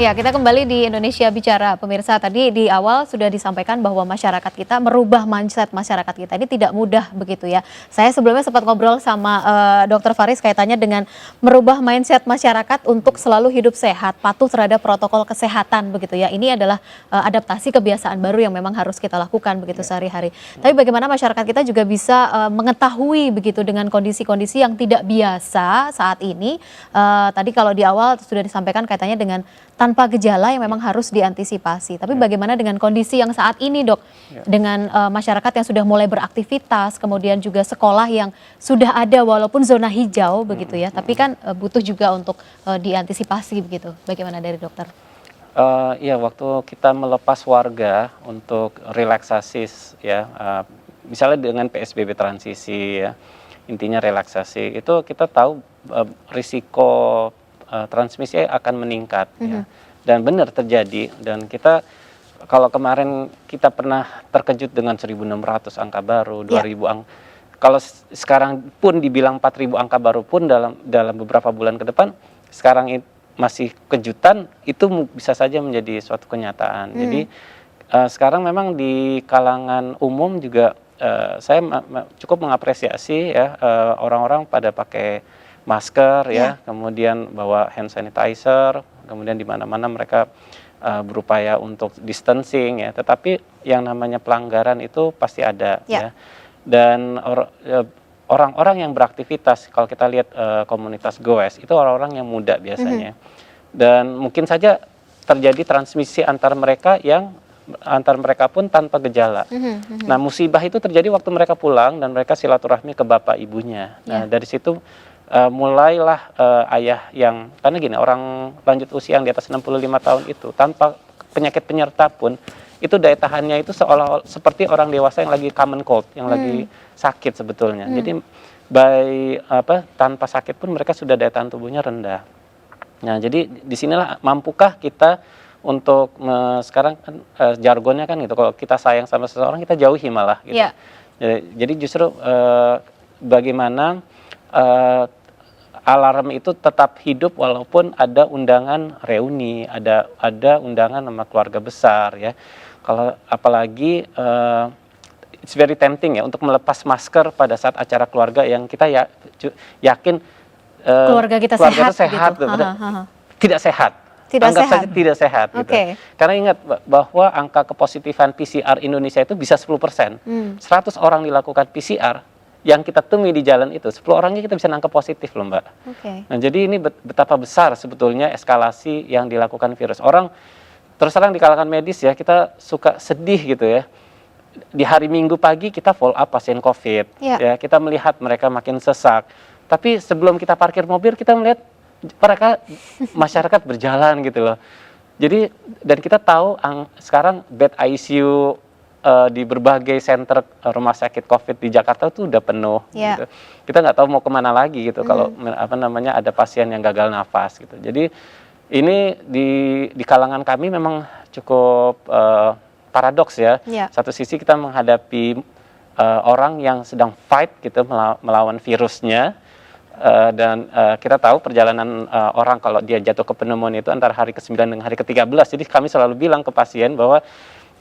Ya, kita kembali di Indonesia Bicara. Pemirsa, tadi di awal sudah disampaikan bahwa masyarakat kita merubah mindset masyarakat kita ini tidak mudah begitu ya. Saya sebelumnya sempat ngobrol sama Dr. Faris kaitannya dengan merubah mindset masyarakat untuk selalu hidup sehat, patuh terhadap protokol kesehatan begitu ya. Ini adalah adaptasi kebiasaan baru yang memang harus kita lakukan begitu sehari-hari. Tapi bagaimana masyarakat kita juga bisa mengetahui begitu dengan kondisi-kondisi yang tidak biasa saat ini. Tadi kalau di awal sudah disampaikan kaitannya dengan tanpa gejala yang memang harus diantisipasi. Tapi bagaimana dengan kondisi yang saat ini, Dok? Dengan masyarakat yang sudah mulai beraktivitas, kemudian juga sekolah yang sudah ada walaupun zona hijau begitu ya. Tapi kan butuh juga untuk diantisipasi begitu. Bagaimana dari dokter? Iya, waktu kita melepas warga untuk relaksasi ya, misalnya dengan PSBB transisi ya, intinya relaksasi, itu kita tahu risiko transmisi akan meningkat ya. Dan benar terjadi, dan kita kalau kemarin kita pernah terkejut dengan 1.600 angka baru, 2.000 angka. Kalau sekarang pun dibilang 4.000 angka baru pun dalam beberapa bulan ke depan, sekarang masih kejutan, itu bisa saja menjadi suatu kenyataan. Jadi sekarang memang di kalangan umum juga saya cukup mengapresiasi ya, orang-orang pada pakai masker ya, kemudian bawa hand sanitizer, kemudian di mana-mana mereka berupaya untuk distancing ya. Tetapi yang namanya pelanggaran itu pasti ada ya. Dan orang-orang yang beraktivitas, kalau kita lihat komunitas goes itu orang-orang yang muda biasanya. Dan mungkin saja terjadi transmisi antar mereka pun tanpa gejala. Nah, musibah itu terjadi waktu mereka pulang dan mereka silaturahmi ke bapak ibunya. Nah, dari situ mulailah ayah yang, karena gini, orang lanjut usia yang di atas 65 tahun itu tanpa penyakit penyerta pun, itu daya tahannya itu seolah seperti orang dewasa yang lagi common cold, yang lagi sakit sebetulnya. Jadi tanpa sakit pun mereka sudah daya tahan tubuhnya rendah. Nah, jadi disinilah mampukah kita untuk sekarang kan jargonnya kan gitu, kalau kita sayang sama seseorang kita jauhi malah gitu. Jadi justru bagaimana alarm itu tetap hidup walaupun ada undangan reuni, ada undangan sama keluarga besar ya. Kalau apalagi it's very tempting ya untuk melepas masker pada saat acara keluarga yang kita yakin keluarga kita sehat gitu. Tidak sehat. Anggap saja tidak sehat gitu. Karena ingat bahwa angka kepositifan PCR Indonesia itu bisa 10%. 100 orang dilakukan PCR, yang kita temui di jalan itu 10 orangnya kita bisa nangkep positif loh, Mbak. Nah, jadi ini betapa besar sebetulnya eskalasi yang dilakukan virus. Orang terus terang di kalangan medis ya, kita suka sedih gitu ya. Di hari Minggu pagi kita follow up pasien COVID ya, kita melihat mereka makin sesak. Tapi sebelum kita parkir mobil kita melihat mereka masyarakat berjalan gitu loh. Jadi dan kita tahu sekarang bed ICU di berbagai center rumah sakit COVID di Jakarta tuh udah penuh. Gitu. Kita nggak tahu mau kemana lagi gitu kalau ada pasien yang gagal nafas gitu. Jadi ini di kalangan kami memang cukup paradoks ya. Satu sisi kita menghadapi orang yang sedang fight gitu melawan virusnya. Dan kita tahu perjalanan orang kalau dia jatuh ke pneumonia itu antara hari ke-9 dengan hari ke-13. Jadi kami selalu bilang ke pasien bahwa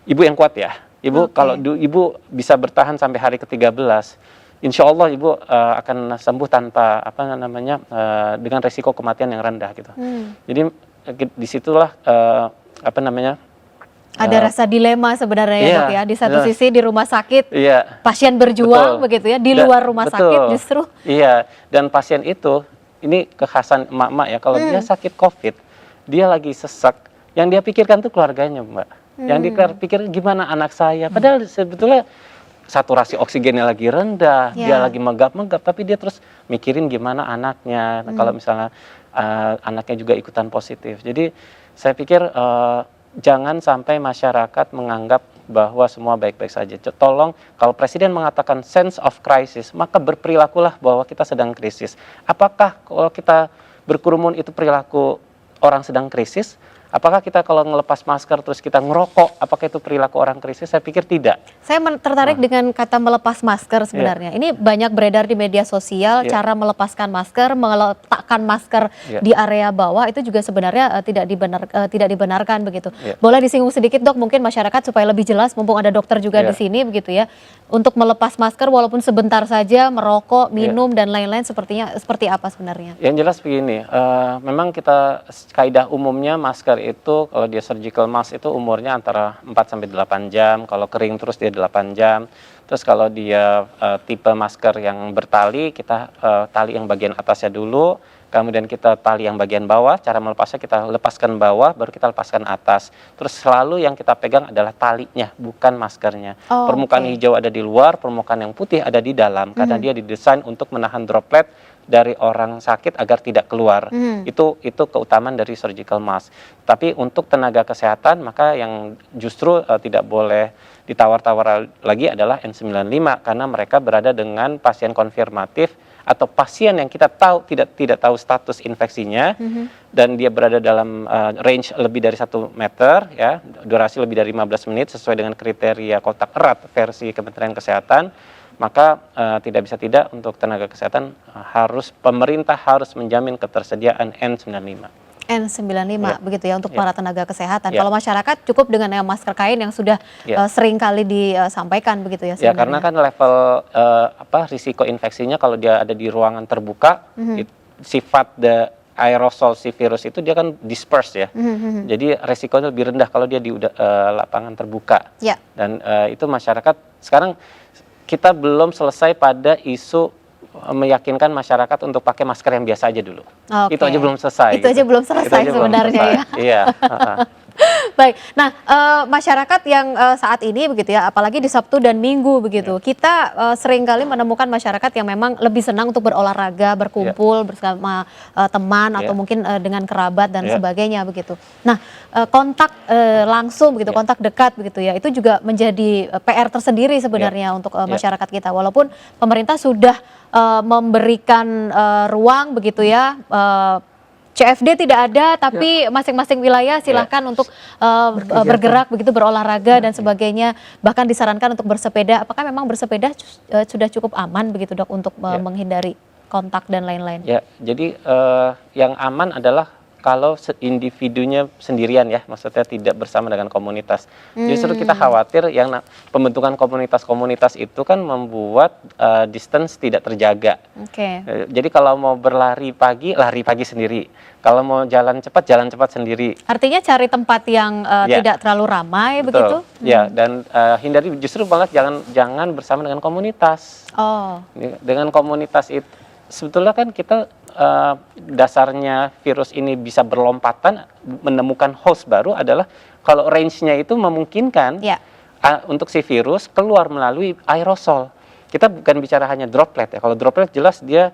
ibu yang kuat ya. Ibu kalau ibu bisa bertahan sampai hari ke-13, insya Allah ibu akan sembuh tanpa dengan resiko kematian yang rendah gitu. Jadi disitulah ada rasa dilema sebenarnya ya, Dok ya. Di satu sisi di rumah sakit pasien berjuang begitu ya, di luar rumah sakit justru. Iya, dan pasien itu ini kekhasan emak-emak ya, kalau dia sakit COVID, dia lagi sesak, yang dia pikirkan tuh keluarganya, Mbak. Yang dipikir gimana anak saya, padahal sebetulnya saturasi oksigennya lagi rendah, dia lagi megap-megap, tapi dia terus mikirin gimana anaknya, kalau misalnya anaknya juga ikutan positif. Jadi saya pikir jangan sampai masyarakat menganggap bahwa semua baik-baik saja. Tolong, kalau Presiden mengatakan sense of crisis, maka berperilakulah bahwa kita sedang krisis. Apakah kalau kita berkerumun itu perilaku orang sedang krisis, Apakah kita kalau ngelepas masker terus kita ngerokok, apakah itu perilaku orang krisis? Saya pikir tidak. Saya tertarik dengan kata melepas masker sebenarnya. Ini banyak beredar di media sosial, cara melepaskan masker, meletakkan masker di area bawah itu juga sebenarnya tidak dibenarkan begitu. Boleh disinggung sedikit Dok, mungkin masyarakat supaya lebih jelas, mumpung ada dokter juga di sini begitu ya. Untuk melepas masker walaupun sebentar saja, merokok, minum dan lain-lain seperti apa sebenarnya? Yang jelas begini, memang kita kaidah umumnya masker itu kalau dia surgical mask itu umurnya antara 4 sampai 8 jam, kalau kering terus dia 8 jam. Terus kalau dia tipe masker yang bertali, kita tali yang bagian atasnya dulu, kemudian kita tali yang bagian bawah, cara melepasnya kita lepaskan bawah, baru kita lepaskan atas. Terus selalu yang kita pegang adalah talinya, bukan maskernya. Permukaan hijau ada di luar, permukaan yang putih ada di dalam, karena dia didesain untuk menahan droplet dari orang sakit agar tidak keluar. Itu keutamaan dari surgical mask. Tapi untuk tenaga kesehatan maka yang justru tidak boleh ditawar-tawar lagi adalah N95 karena mereka berada dengan pasien konfirmatif atau pasien yang kita tahu tidak tahu status infeksinya dan dia berada dalam range lebih dari 1 meter ya, durasi lebih dari 15 menit sesuai dengan kriteria kontak erat versi Kementerian Kesehatan. Maka tidak bisa tidak untuk tenaga kesehatan pemerintah harus menjamin ketersediaan N95. N95 begitu ya untuk para tenaga kesehatan. Kalau masyarakat cukup dengan yang masker kain yang sudah sering kali disampaikan begitu ya sebenarnya. Ya karena kan level risiko infeksinya kalau dia ada di ruangan terbuka, sifat aerosol si virus itu dia kan disperse ya. Jadi resikonya lebih rendah kalau dia di lapangan terbuka. Dan itu masyarakat sekarang kita belum selesai pada isu meyakinkan masyarakat untuk pakai masker yang biasa aja dulu. Itu aja belum selesai. Itu aja belum selesai sebenarnya ya. Iya. Baik, nah masyarakat yang saat ini begitu ya, apalagi di Sabtu dan Minggu begitu, kita seringkali menemukan masyarakat yang memang lebih senang untuk berolahraga, berkumpul bersama teman atau mungkin dengan kerabat dan sebagainya begitu. Nah kontak langsung begitu, kontak dekat begitu ya, itu juga menjadi PR tersendiri sebenarnya untuk masyarakat kita. Walaupun pemerintah sudah memberikan ruang begitu ya. CFD tidak ada, tapi masing-masing wilayah silahkan untuk bergerak begitu, berolahraga dan sebagainya. Bahkan disarankan untuk bersepeda. Apakah memang bersepeda sudah cukup aman begitu Dok untuk menghindari kontak dan lain-lain? Ya, jadi yang aman adalah kalau individunya sendirian ya, maksudnya tidak bersama dengan komunitas. Justru kita khawatir yang pembentukan komunitas-komunitas itu kan membuat distance tidak terjaga. Jadi kalau mau berlari pagi, lari pagi sendiri. Kalau mau jalan cepat sendiri. Artinya cari tempat yang tidak terlalu ramai begitu? Ya, dan hindari justru banget jangan bersama dengan komunitas. Dengan komunitas itu sebetulnya kan kita dasarnya virus ini bisa berlompatan menemukan host baru adalah kalau range-nya itu memungkinkan untuk si virus keluar melalui aerosol. Kita bukan bicara hanya droplet ya. Kalau droplet jelas dia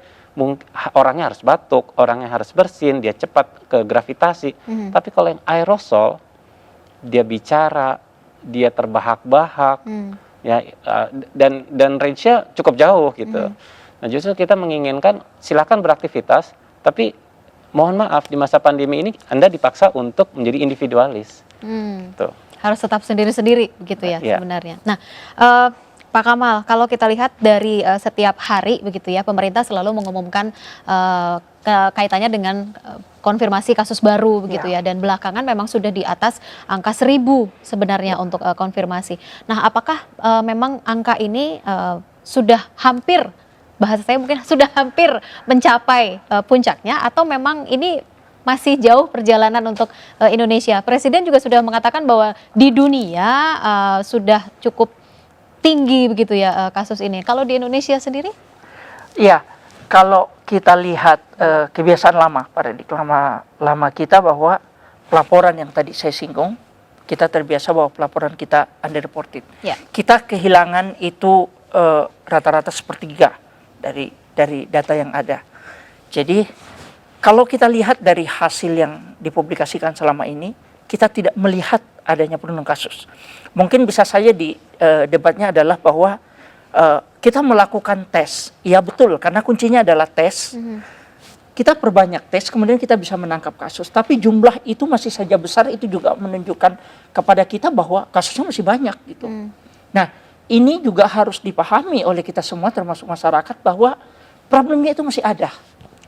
orangnya harus batuk, orangnya harus bersin, dia cepat ke gravitasi. Tapi kalau yang aerosol dia bicara, dia terbahak-bahak ya, dan range-nya cukup jauh gitu. Nah justru kita menginginkan silakan beraktivitas, tapi mohon maaf di masa pandemi ini Anda dipaksa untuk menjadi individualis. Tuh. Harus tetap sendiri-sendiri begitu ya sebenarnya. Nah Pak Kamal, kalau kita lihat dari setiap hari begitu ya, pemerintah selalu mengumumkan kaitannya dengan konfirmasi kasus baru begitu ya, dan belakangan memang sudah di atas angka 1000 sebenarnya untuk konfirmasi. Nah apakah memang angka ini sudah hampir, bahasa saya mungkin sudah hampir mencapai puncaknya, atau memang ini masih jauh perjalanan untuk Indonesia? Presiden juga sudah mengatakan bahwa di dunia sudah cukup tinggi begitu ya kasus ini. Kalau di Indonesia sendiri? Iya, kalau kita lihat kebiasaan lama, paradigma lama kita bahwa pelaporan yang tadi saya singgung, kita terbiasa bahwa pelaporan kita underreported. Kita kehilangan itu rata-rata sepertiga dari data yang ada. Jadi kalau kita lihat dari hasil yang dipublikasikan selama ini, kita tidak melihat adanya penurunan kasus. Mungkin bisa saja di debatnya adalah bahwa kita melakukan tes. Iya betul, karena kuncinya adalah tes. kita perbanyak tes, kemudian kita bisa menangkap kasus. Tapi jumlah itu masih saja besar, itu juga menunjukkan kepada kita bahwa kasusnya masih banyak gitu. Nah, ini juga harus dipahami oleh kita semua termasuk masyarakat bahwa problemnya itu masih ada.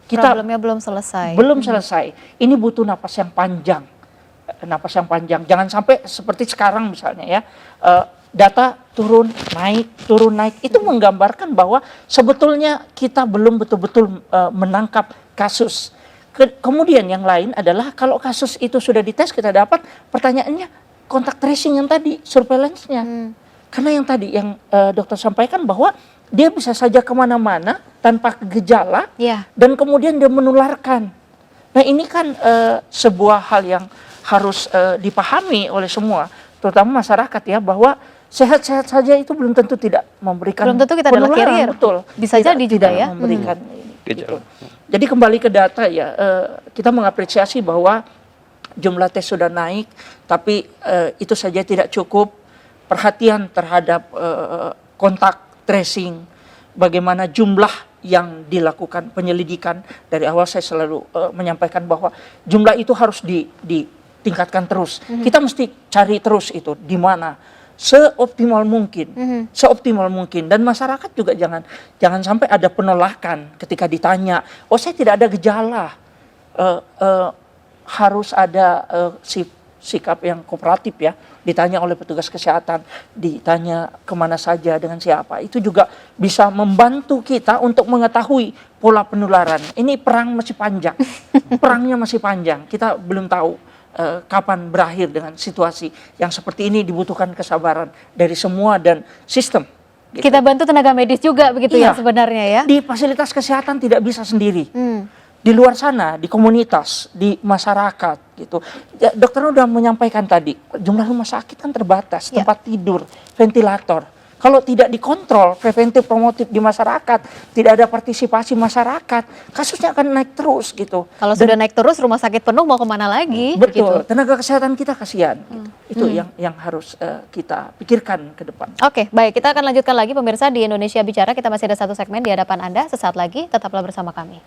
Kita Problemnya belum selesai. belum selesai. Ini butuh napas yang panjang. Napas yang panjang. Jangan sampai seperti sekarang misalnya ya. Data turun naik. Itu menggambarkan bahwa sebetulnya kita belum betul-betul menangkap kasus. Kemudian yang lain adalah kalau kasus itu sudah dites kita dapat, pertanyaannya kontak tracing yang tadi, surveillance-nya. Karena yang tadi yang dokter sampaikan bahwa dia bisa saja kemana-mana tanpa gejala dan kemudian dia menularkan. Nah ini kan sebuah hal yang harus dipahami oleh semua, terutama masyarakat ya, bahwa sehat-sehat saja itu belum tentu tidak memberikan Belum tentu kita adalah penularan, carrier. betul. Bisa jadi juga ya. Memberikan ini, gitu. Jadi kembali ke data ya, kita mengapresiasi bahwa jumlah tes sudah naik, tapi itu saja tidak cukup. Perhatian terhadap kontak tracing, bagaimana jumlah yang dilakukan penyelidikan. Dari awal saya selalu menyampaikan bahwa jumlah itu harus ditingkatkan terus. Kita mesti cari terus itu di mana seoptimal mungkin, seoptimal mungkin. Dan masyarakat juga jangan sampai ada penolakan ketika ditanya, oh saya tidak ada gejala. Harus ada sikap yang kooperatif ya. Ditanya oleh petugas kesehatan, ditanya kemana saja, dengan siapa. Itu juga bisa membantu kita untuk mengetahui pola penularan. Ini perang masih panjang, perangnya masih panjang. Kita belum tahu kapan berakhir dengan situasi yang seperti ini. Dibutuhkan kesabaran dari semua dan sistem. Gitu. Kita bantu tenaga medis juga begitu ya sebenarnya ya. Di fasilitas kesehatan tidak bisa sendiri. Di luar sana, di komunitas, di masyarakat gitu. Ya, dokter udah menyampaikan tadi, jumlah rumah sakit kan terbatas, tempat tidur, ventilator. Kalau tidak dikontrol preventif promotif di masyarakat, tidak ada partisipasi masyarakat, kasusnya akan naik terus gitu. Kalau sudah naik terus, rumah sakit penuh mau kemana lagi? Betul, gitu. tenaga kesehatan kita kasihan. Gitu. Itu yang harus kita pikirkan ke depan. Oke, baik. Kita akan lanjutkan lagi pemirsa di Indonesia Bicara. Kita masih ada satu segmen di hadapan Anda. Sesaat lagi, tetaplah bersama kami.